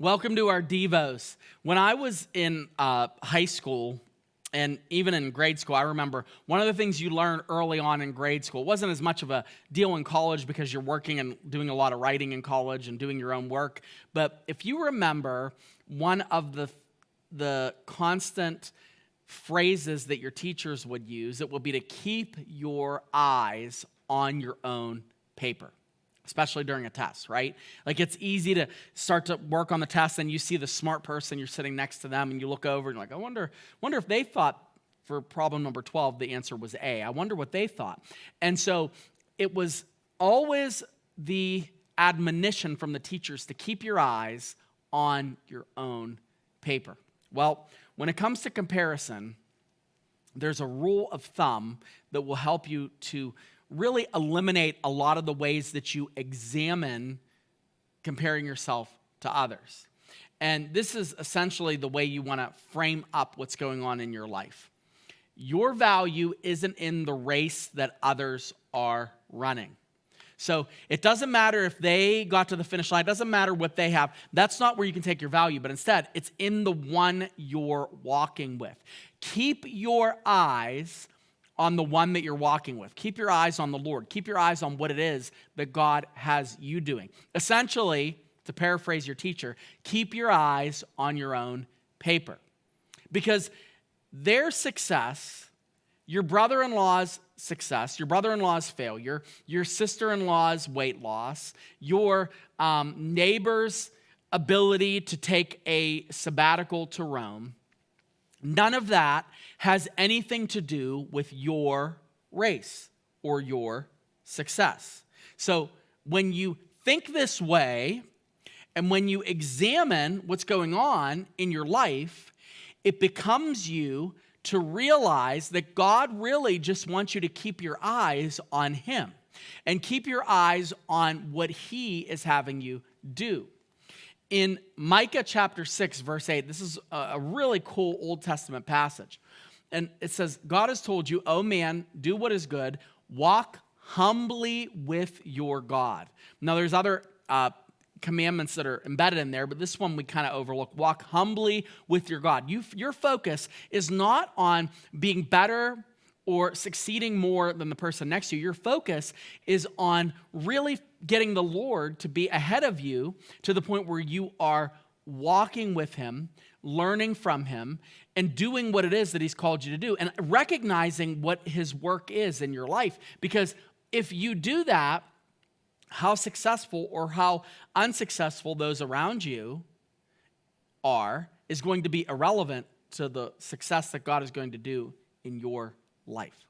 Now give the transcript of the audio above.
Welcome to our Devos. When I was in high school and even in grade school, I remember one of the things you learn early on in grade school, it wasn't as much of a deal in college because you're working and doing a lot of writing in college and doing your own work. But if you remember, one of the constant phrases that your teachers would use, it would be to keep your eyes on your own paper. Especially during a test, right? Like it's easy to start to work on the test and you see the smart person, you're sitting next to them and you look over and you're like, I wonder if they thought for problem number 12, the answer was A. I wonder what they thought. And so it was always the admonition from the teachers to keep your eyes on your own paper. Well, when it comes to comparison, there's a rule of thumb that will help you to really eliminate a lot of the ways that you examine comparing yourself to others. And this is essentially the way you want to frame up what's going on in your life. Your value isn't in the race that others are running. So it doesn't matter if they got to the finish line. It doesn't matter what they have. That's not where you can take your value. But instead, it's in the one you're walking with. Keep your eyes on the one that you're walking with. Keep your eyes on the Lord. Keep your eyes on what it is that God has you doing. Essentially, to paraphrase your teacher, keep your eyes on your own paper. Because their success, your brother-in-law's success, your brother-in-law's failure, your sister-in-law's weight loss, your neighbor's ability to take a sabbatical to Rome, none of that has anything to do with your race or your success. So when you think this way, and when you examine what's going on in your life, it becomes you to realize that God really just wants you to keep your eyes on Him and keep your eyes on what He is having you do. In Micah chapter 6, verse 8, this is a really cool Old Testament passage. And it says, God has told you, oh man, do what is good, walk humbly with your God. Now there's other commandments that are embedded in there, but this one we kind of overlook. Walk humbly with your God. Your focus is not on being better or succeeding more than the person next to you. Your focus is on really getting the Lord to be ahead of you to the point where you are walking with Him, learning from Him, and doing what it is that He's called you to do, and recognizing what His work is in your life. Because if you do that, how successful or how unsuccessful those around you are is going to be irrelevant to the success that God is going to do in your life.